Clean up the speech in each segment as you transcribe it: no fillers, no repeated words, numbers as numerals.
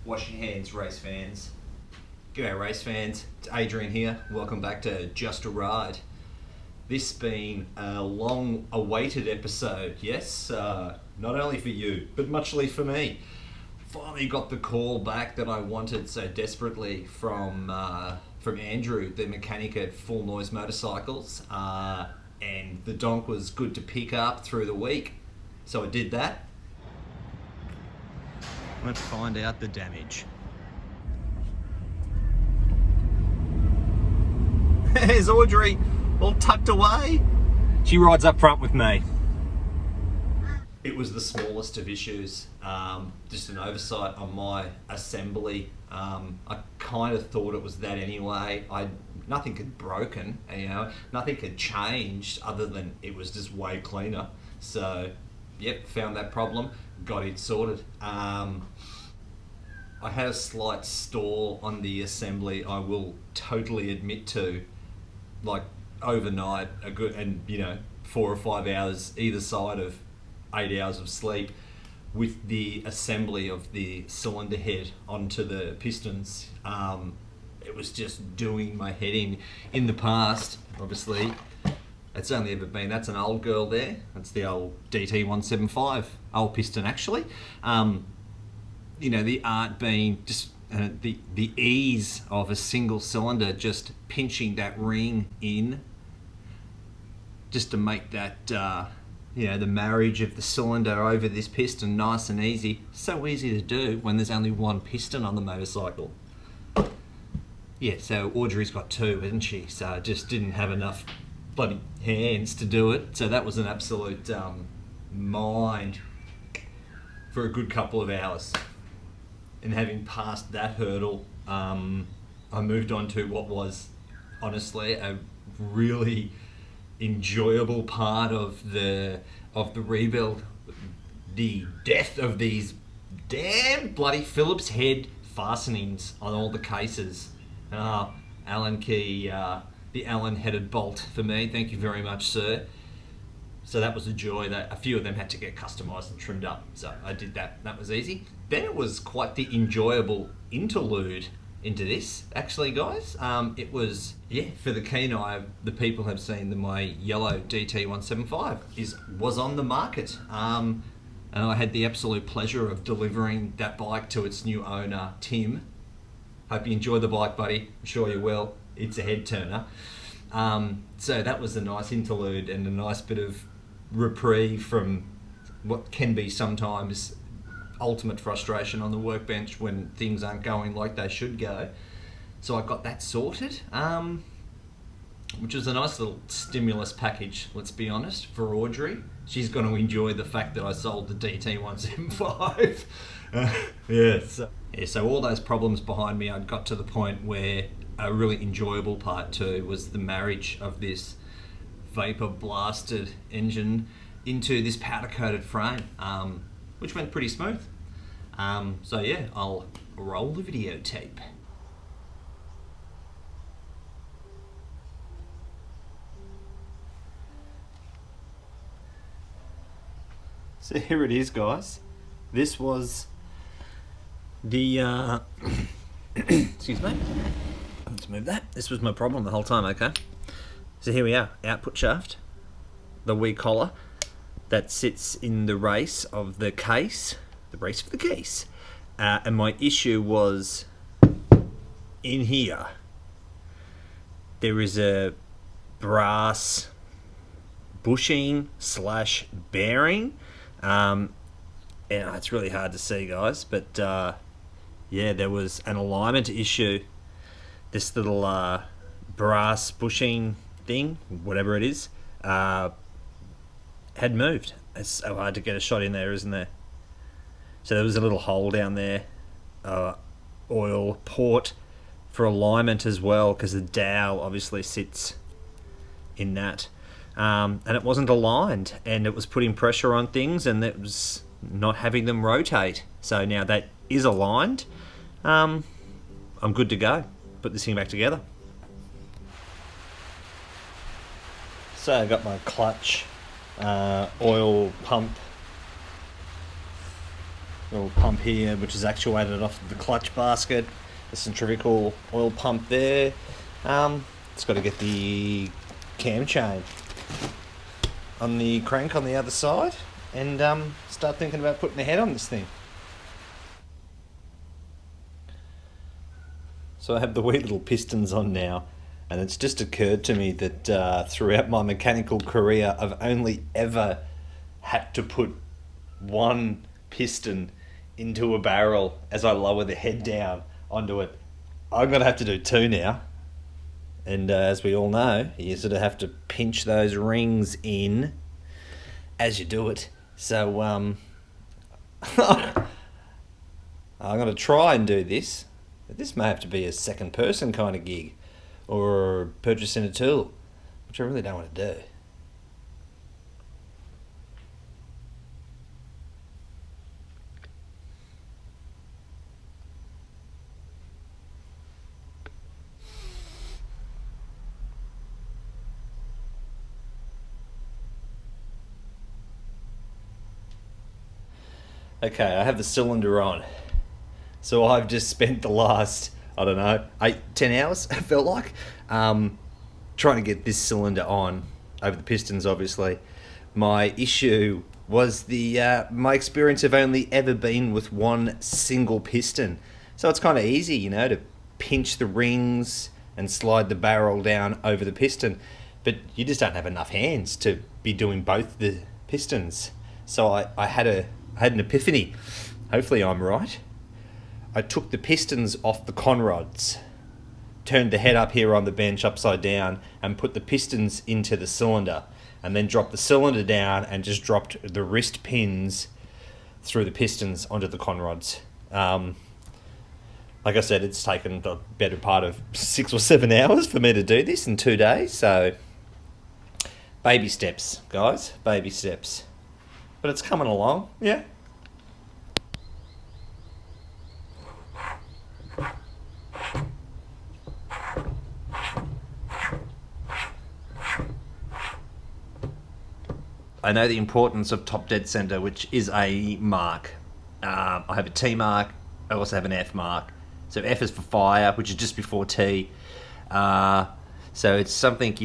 Wash your hands, race fans. G'day race fans, it's Adrian here. Welcome back to Just a Ride. This been a long awaited episode, yes, not only for you, but muchly for me. Finally got the call back that I wanted so desperately from Andrew, the mechanic at Full Noise Motorcycles, and the donk was good to pick up through the week, so I did that. Let's find out the damage. There's Audrey, all tucked away. She rides up front with me. It was the smallest of issues, just an oversight on my assembly. I kind of thought it was that anyway. Nothing had broken, nothing had changed other than it was just way cleaner. So, yep, found that problem, got it sorted. I had a slight stall on the assembly, I will totally admit to, like overnight, a good, and 4 or 5 hours either side of 8 hours of sleep with the assembly of the cylinder head onto the pistons. It was just doing my head in the past. Obviously, it's only ever been, that's an old girl there. That's the old DT175, old piston actually. The art being just the ease of a single cylinder, just pinching that ring in just to make that, the marriage of the cylinder over this piston nice and easy. So easy to do when there's only one piston on the motorcycle. Yeah, so Audrey's got two, hasn't she? So I just didn't have enough bloody hands to do it. So that was an absolute mind for a good couple of hours. And having passed that hurdle, I moved on to what was honestly a really enjoyable part of the rebuild, the death of these damn bloody Phillips head fastenings on all the cases. Allen key, the Allen headed bolt for me. Thank you very much, sir. So that was a joy. That a few of them had to get customized and trimmed up. So I did that. That was easy. Then it was quite the enjoyable interlude into this, actually, guys. It was, for the keen eye, the people have seen that my yellow DT175 was on the market. And I had the absolute pleasure of delivering that bike to its new owner, Tim. Hope you enjoy the bike, buddy. I'm sure you will. It's a head turner. So that was a nice interlude and a nice bit of reprieve from what can be sometimes ultimate frustration on the workbench when things aren't going like they should go. So I got that sorted, which was a nice little stimulus package, let's be honest, for Audrey. She's going to enjoy the fact that I sold the DT175. So all those problems behind me, I'd got to the point where a really enjoyable part too was the marriage of this vapor blasted engine into this powder coated frame, which went pretty smooth. So yeah, I'll roll the videotape. So here it is, guys. This was the excuse me. Let's move that. This was my problem the whole time, okay? So here we are, output shaft, the wee collar that sits in the race of the case, the race for the case. And my issue was in here. There is a brass bushing / bearing. And it's really hard to see, guys, but there was an alignment issue. This little brass bushing thing, whatever it is, had moved. It's so hard to get a shot in there, isn't there? So there was a little hole down there, oil port for alignment as well, because the dowel obviously sits in that. And it wasn't aligned, and it was putting pressure on things, and it was not having them rotate. So now that is aligned, I'm good to go. Put this thing back together. So I got my clutch, oil pump little pump here, which is actuated off of the clutch basket. The centrifugal oil pump there. It's got to get the cam chain on the crank on the other side, and start thinking about putting a head on this thing. So I have the wee little pistons on now, and it's just occurred to me that throughout my mechanical career I've only ever had to put one piston into a barrel as I lower the head down onto it. I'm going to have to do two now. And as we all know, you sort of have to pinch those rings in as you do it. So I'm going to try and do this. This may have to be a second person kind of gig, or purchasing a tool, which I really don't want to do. Okay, I have the cylinder on. So I've just spent the last, I don't know, 8-10 hours, it felt like, trying to get this cylinder on over the pistons, obviously. My issue was my experience have only ever been with one single piston. So it's kind of easy, you know, to pinch the rings and slide the barrel down over the piston. But you just don't have enough hands to be doing both the pistons. So I had an epiphany. Hopefully I'm right. I took the pistons off the conrods, turned the head up here on the bench upside down, and put the pistons into the cylinder, and then dropped the cylinder down and just dropped the wrist pins through the pistons onto the conrods. Like I said, it's taken the better part of 6 or 7 hours for me to do this in 2 days, so baby steps, guys, baby steps. But it's coming along, yeah. I know the importance of top dead center, which is a mark. I have a T mark. I also have an F mark. So F is for fire, which is just before T. So it's something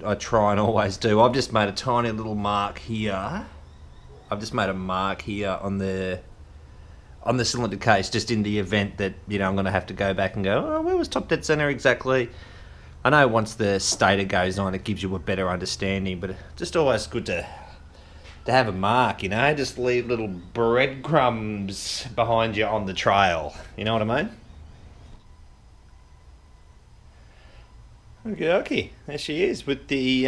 I try and always do. I've just made a tiny little mark here. I've just made a mark here on the cylinder case, just in the event that, you know, I'm going to have to go back and go, oh, where was top dead center exactly? I know once the stator goes on, it gives you a better understanding, but it's just always good to have a mark, you know, just leave little breadcrumbs behind you on the trail. You know what I mean? Okay, there she is with the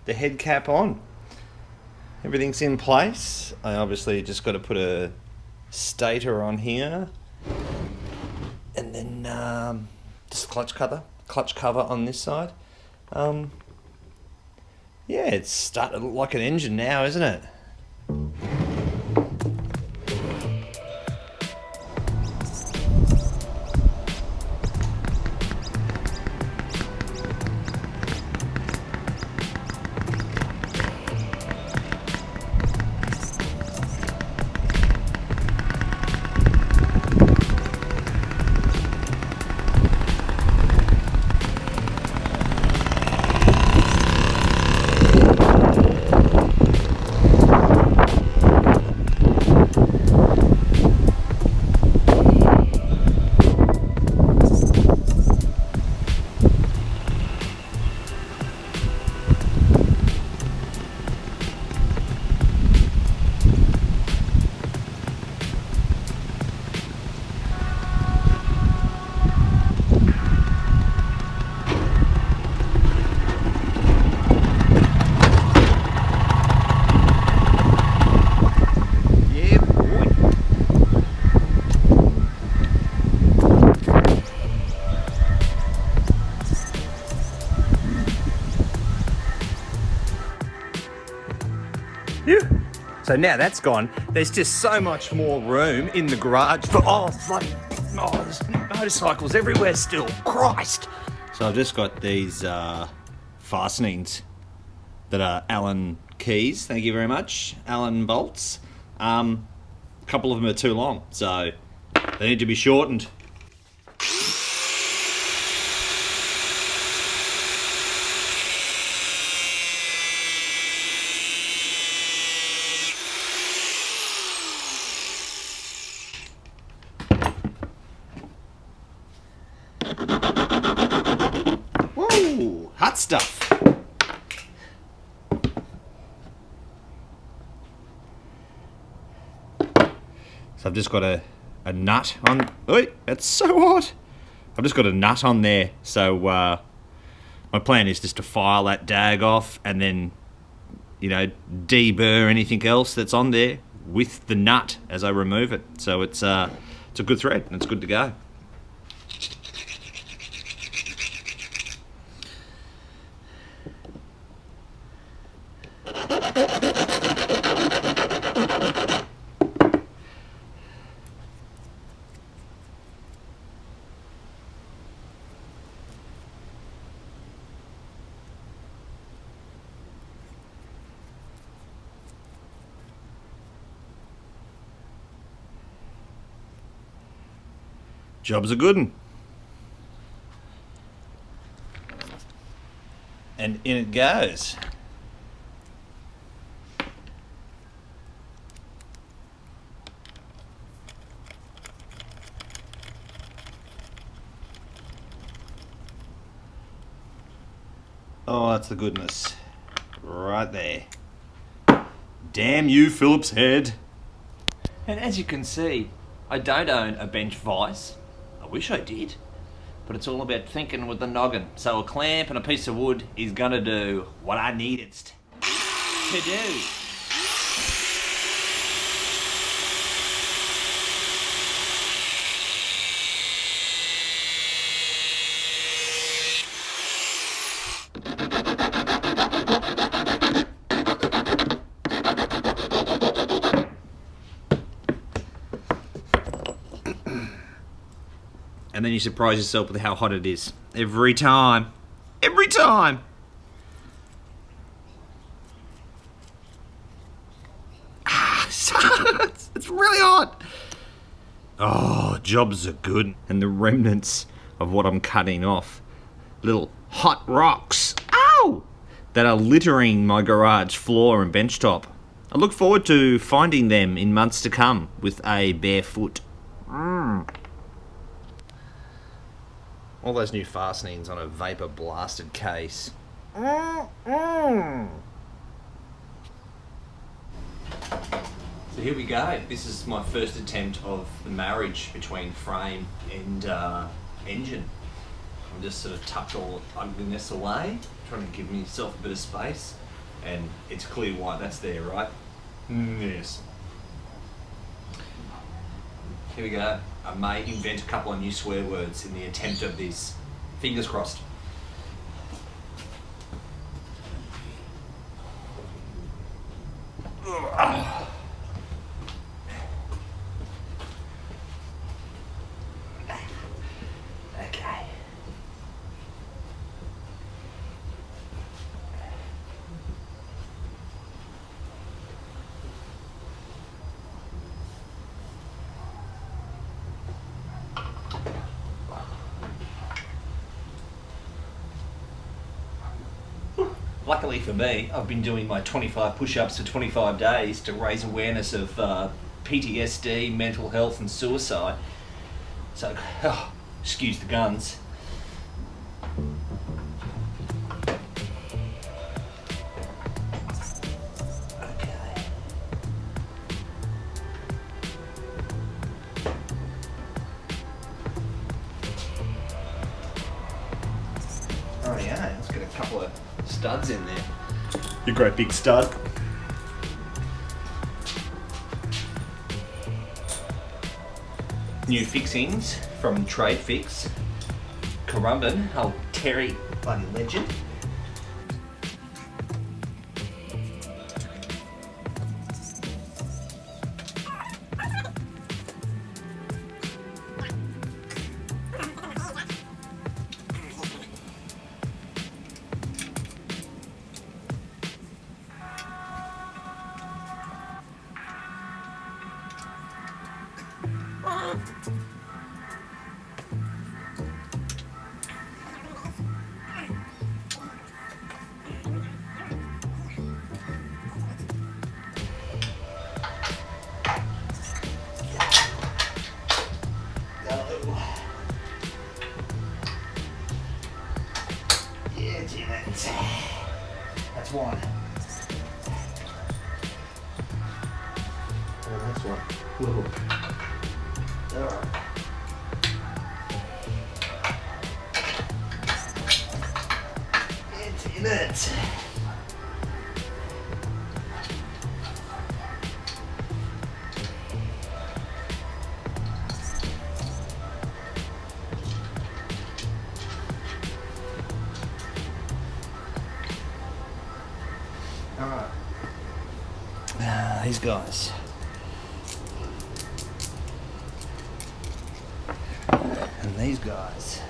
head cap on. Everything's in place. I obviously just got to put a stator on here, and then just clutch cover on this side. Yeah, it's starting to look like an engine now, isn't it? So now that's gone, there's just so much more room in the garage for, there's motorcycles everywhere still, Christ. So I've just got these fastenings that are Allen keys, thank you very much, Allen bolts. couple of them are too long, so they need to be shortened. Whoa, hot stuff. So I've just got a nut on. Oi, that's so hot. I've just got a nut on there. So my plan is just to file that dag off and then, you know, deburr anything else that's on there with the nut as I remove it. So it's a good thread and it's good to go. Job's a good one. And in it goes. Oh, that's the goodness. Right there. Damn you, Phillips head. And as you can see, I don't own a bench vise. I wish I did. But it's all about thinking with the noggin. So a clamp and a piece of wood is gonna do what I need it to do. And then you surprise yourself with how hot it is. Every time. Every time! It's really hot! Oh, jobs are good. And the remnants of what I'm cutting off. Little hot rocks. Ow! That are littering my garage floor and bench top. I look forward to finding them in months to come with a bare foot. All those new fastenings on a vapor blasted case. So here we go. This is my first attempt of the marriage between frame and engine. I'm just sort of tucked all the ugliness away, trying to give myself a bit of space. And it's clear why that's there, right? Yes. Here we go. I may invent a couple of new swear words in the attempt of this. Fingers crossed. Okay. Luckily for me, I've been doing my 25 push-ups for 25 days to raise awareness of PTSD, mental health and suicide. So, excuse the guns. Okay. Oh yeah, let's get a couple of studs in there. You great big stud. New fixings from Trade Fix. Currumbin, old Terry bloody legend. That's one. Oh, that's one. Whoa. Alright. It's in it. Alright. These guys. And these guys.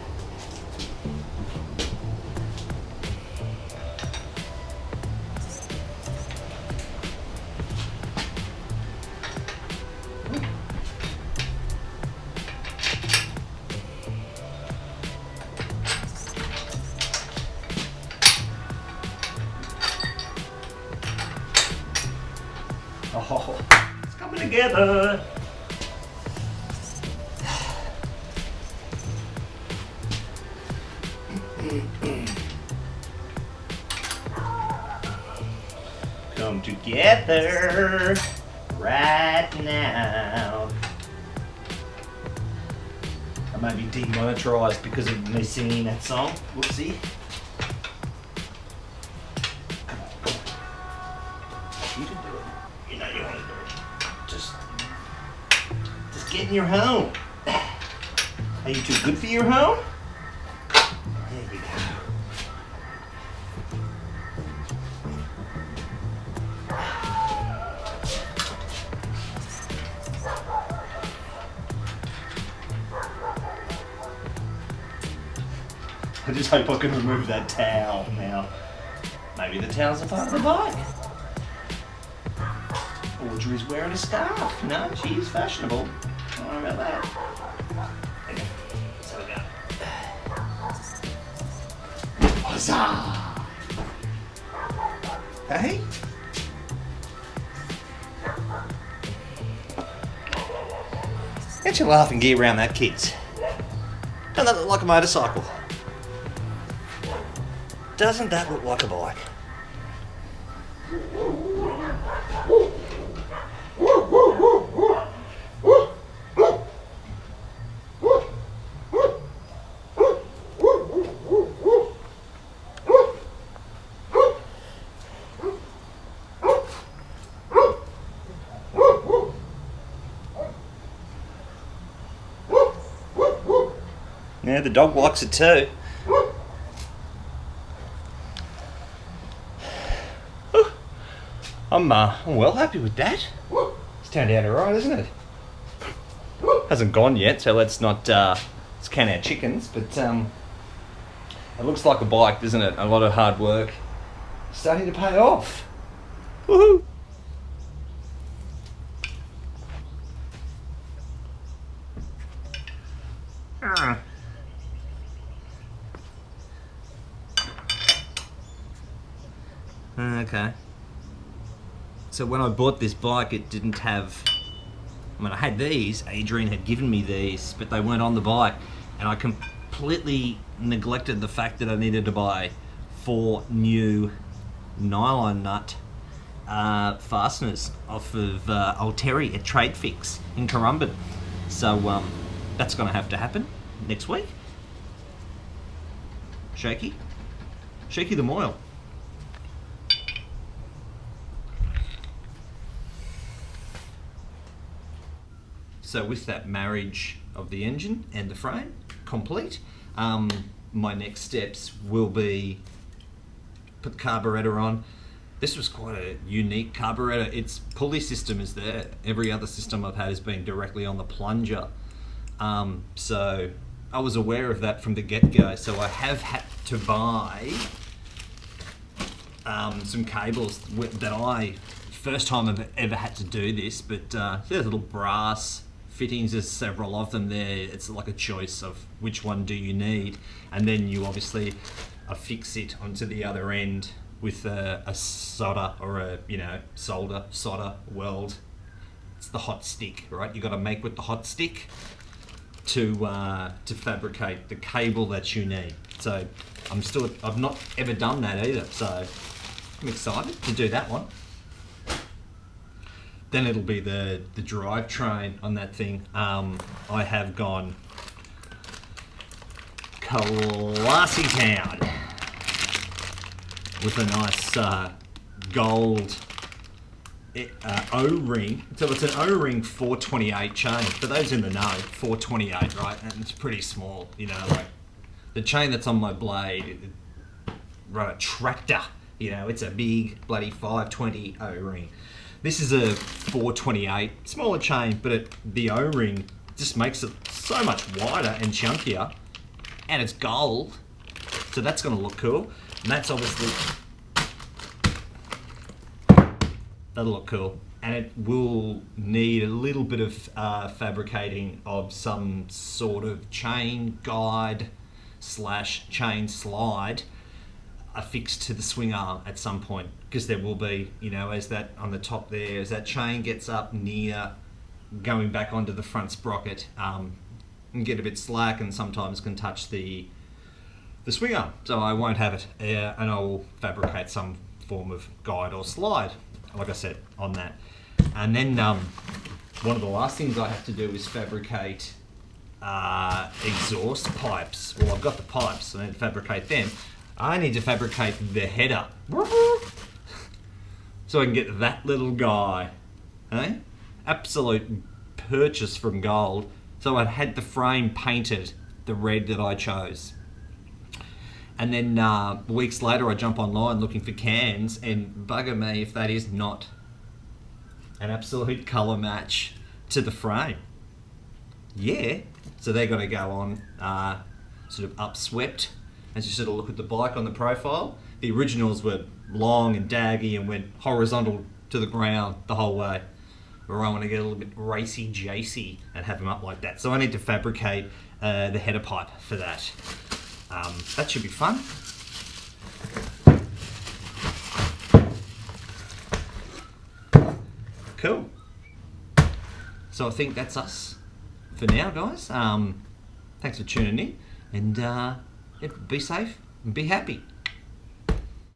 Oh, it's coming together. Come together right now. I may be demonetized because of me singing that song. Whoopsie. You can do it. You know you want to do it. Just get in your home. Are you too good for your home? There you go. I just hope I can remove that towel now. Maybe the towel's a part of the bike. Audrey's wearing a scarf. No, she is fashionable. Don't worry about that. Okay, so we go. Huzzah! Hey? Get your laughing gear around that, kids. Doesn't that look like a motorcycle? Doesn't that look like a bike? Yeah, the dog likes it too. I'm well happy with that. It's turned out alright, isn't it? Hasn't gone yet, so let's not let's count our chickens, but it looks like a bike, doesn't it? A lot of hard work starting to pay off. Woohoo! Okay. So when I bought this bike, it didn't have, I mean, I had these, Adrian had given me these, but they weren't on the bike, and I completely neglected the fact that I needed to buy 4 new nylon nut fasteners off of Old Terry at Trade Fix in Currumbin. So that's going to have to happen next week. Shaky the moil. So with that marriage of the engine and the frame complete, my next steps will be put the carburetor on. This was quite a unique carburetor. Its pulley system is there. Every other system I've had has been directly on the plunger. So I was aware of that from the get-go. So I have had to buy some cables that first time I've ever had to do this, but there's a little brass fittings. There's several of them there. It's like a choice of which one do you need, and then you obviously affix it onto the other end with a solder or a solder weld. It's the hot stick, right? You got to make with the hot stick to fabricate the cable that you need. So I've not ever done that either. So I'm excited to do that one. Then it'll be the drivetrain on that thing. I have gone classy town with a nice gold O-ring. So it's an O-ring 428 chain. For those in the know, 428, right? And it's pretty small, like the chain that's on my blade, right, a tractor, it's a big bloody 520 O-ring. This is a 428, smaller chain, but the O-ring just makes it so much wider and chunkier, and it's gold, so that's going to look cool. And that's obviously, that'll look cool, and it will need a little bit of fabricating of some sort of chain guide / chain slide affixed to the swing arm at some point, because there will be, as that on the top there, as that chain gets up near going back onto the front sprocket, and get a bit slack and sometimes can touch the swing arm. So I won't have it, and I will fabricate some form of guide or slide, like I said, on that. And then one of the last things I have to do is fabricate exhaust pipes. Well, I've got the pipes, so I need to fabricate them. I need to fabricate the header so I can get that little guy. Absolute purchase from Gold. So I had the frame painted the red that I chose. And then weeks later I jump online looking for cans, and bugger me if that is not an absolute colour match to the frame. Yeah, so they're going to go on sort of upswept. As you sort of look at the bike on the profile, the originals were long and daggy and went horizontal to the ground the whole way. Or I want to get a little bit racy-jacy and have them up like that. So I need to fabricate the header pipe for that. That should be fun. Cool. So I think that's us for now, guys. Thanks for tuning in, and be safe and be happy.